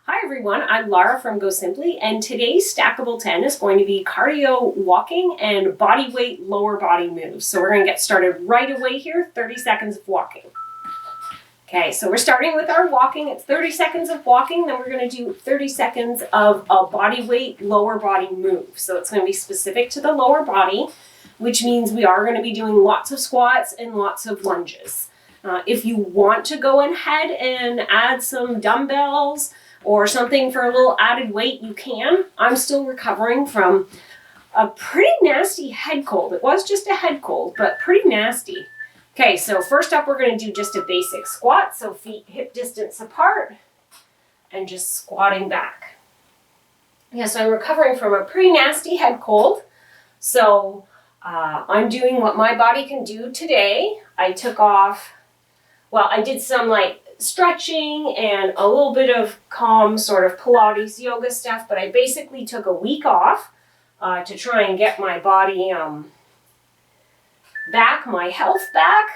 Hi everyone, I'm Lara from GoSimpli, and today's Stackable 10 is going to be cardio walking and body weight lower body moves. So we're going to get started right away here, 30 seconds of walking. Okay, so we're starting with our walking. It's 30 seconds of walking, then we're going to do 30 seconds of a body weight lower body move. So it's going to be specific to the lower body, which means we are going to be doing lots of squats and lots of lunges. If you want to go ahead and add some dumbbells or something for a little added weight, you can. I'm still recovering from a pretty nasty head cold. It was just a head cold, but pretty nasty. Okay, so first up we're going to do just a basic squat, so feet hip distance apart and just squatting back. Yeah, so I'm recovering from a pretty nasty head cold, so I'm doing what my body can do today. I took off, well, I did some stretching and a little bit of calm sort of Pilates yoga stuff, but I basically took a week off to try and get my body back, my health back.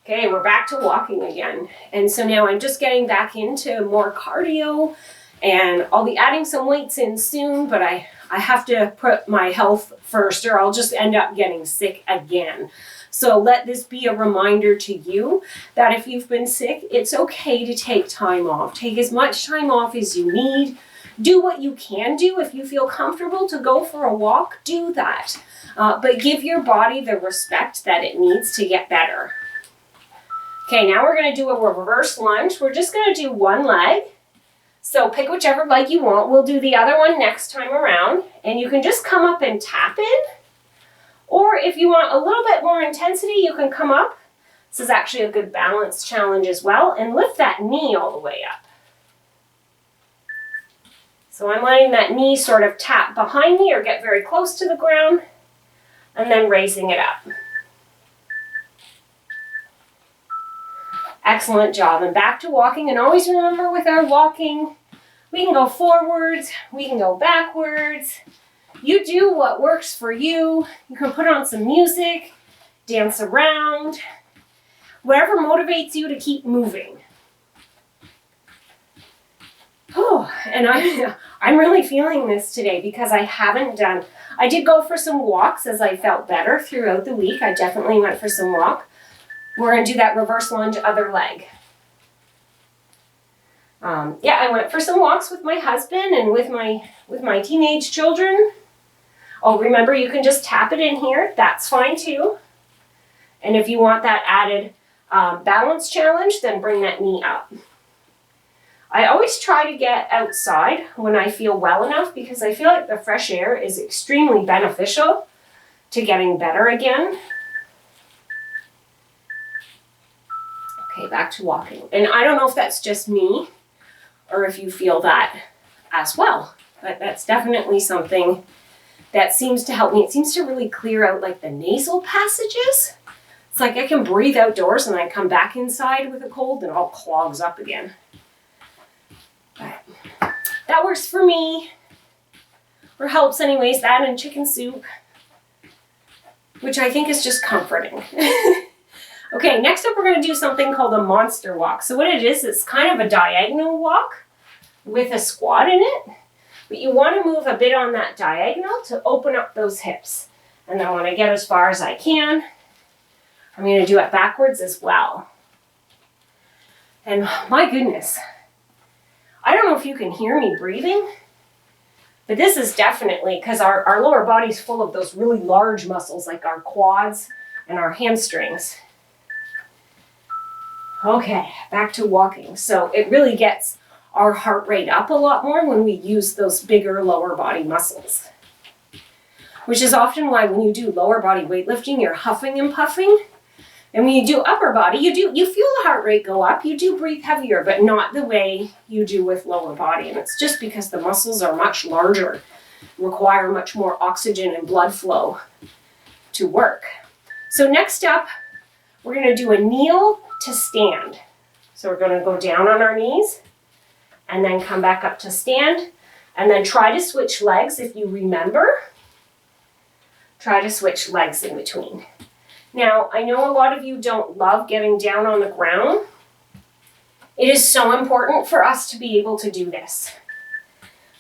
Okay, we're back to walking again. And so now I'm just getting back into more cardio, and I'll be adding some weights in soon, but I have to put my health first or I'll just end up getting sick again. So let this be a reminder to you that if you've been sick, it's okay to take time off. Take as much time off as you need. Do what you can do. If you feel comfortable to go for a walk, do that. But give your body the respect that it needs to get better. Okay, now we're going to do a reverse lunge. We're just going to do one leg. So pick whichever leg you want. We'll do the other one next time around. And you can just come up and tap in. Or if you want a little bit more intensity, you can come up. This is actually a good balance challenge as well. And lift that knee all the way up. So I'm letting that knee sort of tap behind me or get very close to the ground. And then raising it up. Excellent job. And back to walking. And always remember with our walking, we can go forwards, we can go backwards. You do what works for you. You can put on some music, dance around, whatever motivates you to keep moving. Oh, and I'm really feeling this today because I did go for some walks as I felt better throughout the week. I definitely went for some walk. We're going to do that reverse lunge other leg. I went for some walks with my husband and with my teenage children. Oh, remember, you can just tap it in here. That's fine too. And if you want that added balance challenge, then bring that knee up. I always try to get outside when I feel well enough because I feel like the fresh air is extremely beneficial to getting better again. Okay, back to walking. And I don't know if that's just me or if you feel that as well, but that's definitely something that seems to help me. It seems to really clear out the nasal passages. It's like I can breathe outdoors and I come back inside with a cold and it all clogs up again. But that works for me. Or helps anyways, that and chicken soup, which I think is just comforting. Okay, next up we're going to do something called a monster walk. So what it is, it's kind of a diagonal walk with a squat in it. But you want to move a bit on that diagonal to open up those hips. And then when I get as far as I can, I'm going to do it backwards as well. And my goodness, I don't know if you can hear me breathing, but this is definitely because our lower body's full of those really large muscles like our quads and our hamstrings. Okay, back to walking. So it really gets our heart rate up a lot more when we use those bigger lower body muscles. Which is often why when you do lower body weightlifting, you're huffing and puffing. And when you do upper body, you feel the heart rate go up. You do breathe heavier, but not the way you do with lower body. And it's just because the muscles are much larger, require much more oxygen and blood flow to work. So next up, we're going to do a kneel to stand. So we're going to go down on our knees and then come back up to stand. And then try to switch legs if you remember. Try to switch legs in between. Now, I know a lot of you don't love getting down on the ground. It is so important for us to be able to do this.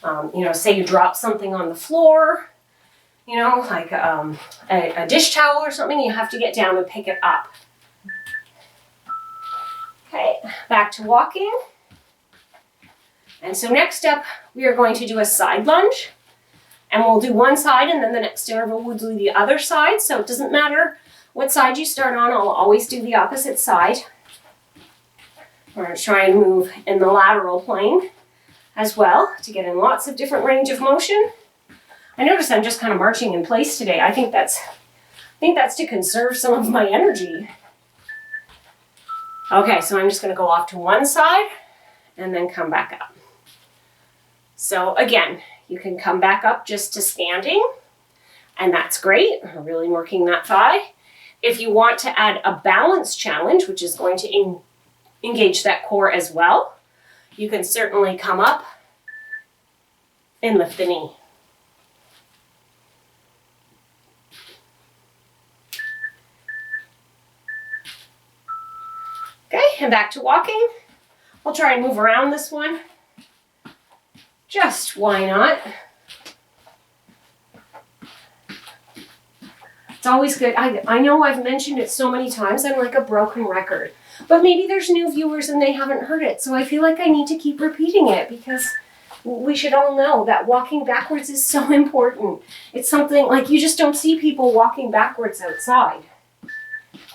You know, say you drop something on the floor, you know, like a dish towel or something, you have to get down and pick it up. Okay, back to walking. And so next up, we are going to do a side lunge. And we'll do one side, and then the next interval we'll do the other side. So it doesn't matter what side you start on, I'll always do the opposite side. We're going to try and move in the lateral plane as well to get in lots of different range of motion. I notice I'm just kind of marching in place today. I think that's to conserve some of my energy. Okay, so I'm just going to go off to one side and then come back up. So again, you can come back up just to standing, and that's great. We're really working that thigh. If you want to add a balance challenge, which is going to engage that core as well, you can certainly come up and lift the knee. Okay, and back to walking. We'll try and move around this one. Just why not? It's always good. I know I've mentioned it so many times, I'm like a broken record. But maybe there's new viewers and they haven't heard it, so I feel like I need to keep repeating it because we should all know that walking backwards is so important. It's something like you just don't see people walking backwards outside.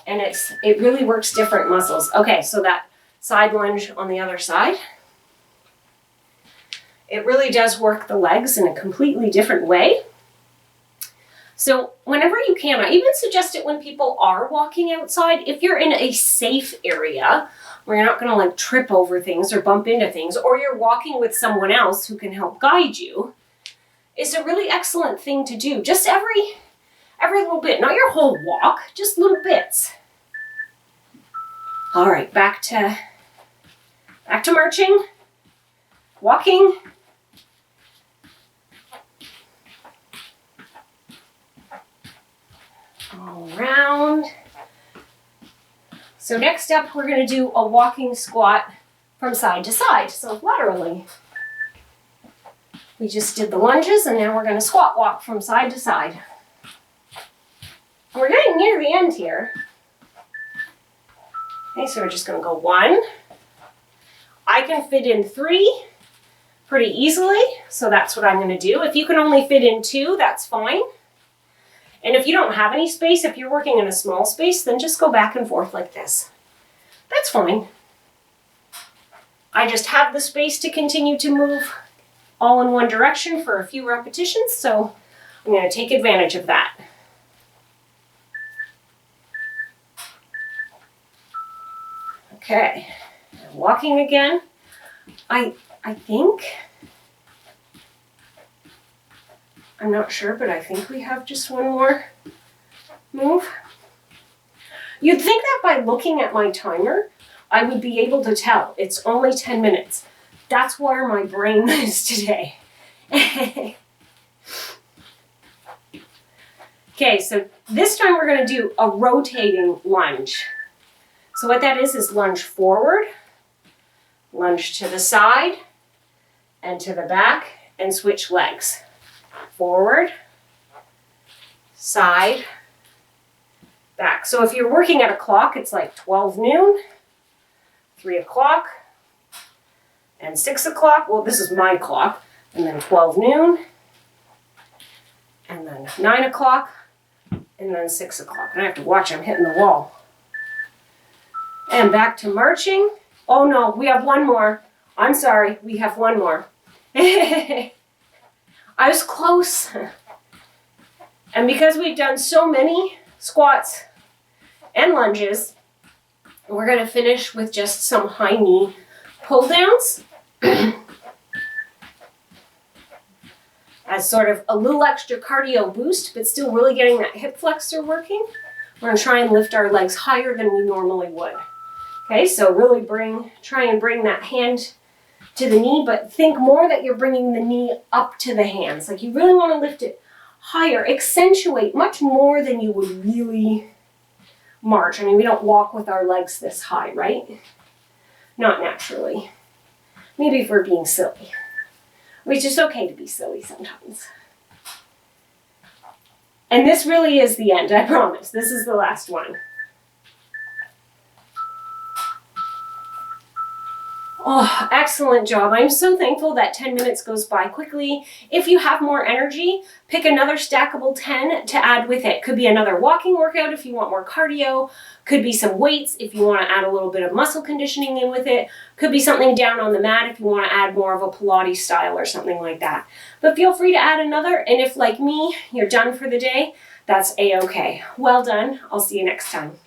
And it really works different muscles. Okay, so that side lunge on the other side. It really does work the legs in a completely different way. So whenever you can, I even suggest it when people are walking outside. If you're in a safe area where you're not going to like trip over things or bump into things, or you're walking with someone else who can help guide you, it's a really excellent thing to do. Just every little bit, not your whole walk, just little bits. All right, back to marching, walking. All around. So next up, we're going to do a walking squat from side to side, so laterally. We just did the lunges, and now we're going to squat walk from side to side. And we're getting near the end here. Okay, so we're just going to go 1. I can fit in 3 pretty easily, so that's what I'm going to do. If you can only fit in 2, that's fine. And if you don't have any space, if you're working in a small space, then just go back and forth like this. That's fine. I just have the space to continue to move all in one direction for a few repetitions, so I'm going to take advantage of that. Okay, walking again. I think, I'm not sure, but I think we have just one more move. You'd think that by looking at my timer, I would be able to tell. It's only 10 minutes. That's where my brain is today. Okay, so this time we're going to do a rotating lunge. So what that is lunge forward, lunge to the side and to the back, and switch legs. Forward, side, back. So if you're working at a clock, it's like 12 noon, 3 o'clock, and 6 o'clock. Well, this is my clock. And then 12 noon, and then 9 o'clock, and then 6 o'clock. And I have to watch, I'm hitting the wall. And back to marching. Oh no, we have one more. I'm sorry, we have one more. I was close. And because we've done so many squats and lunges, we're going to finish with just some high knee pull downs. As sort of a little extra cardio boost, but still really getting that hip flexor working. We're going to try and lift our legs higher than we normally would. Okay, so really try and bring that hand to the knee, but think more that you're bringing the knee up to the hands. Like you really want to lift it higher, accentuate much more than you would really march. I mean, we don't walk with our legs this high, right? not naturally. Maybe if we're being silly, which is okay to be silly sometimes. And this really is the end, I promise. This is the last one. Oh, excellent job. I'm so thankful that 10 minutes goes by quickly. If you have more energy, pick another stackable 10 to add with it. Could be another walking workout if you want more cardio. Could be some weights if you want to add a little bit of muscle conditioning in with it. Could be something down on the mat if you want to add more of a Pilates style or something like that. But feel free to add another, and if, like me, you're done for the day, that's a-okay. Well done. I'll see you next time.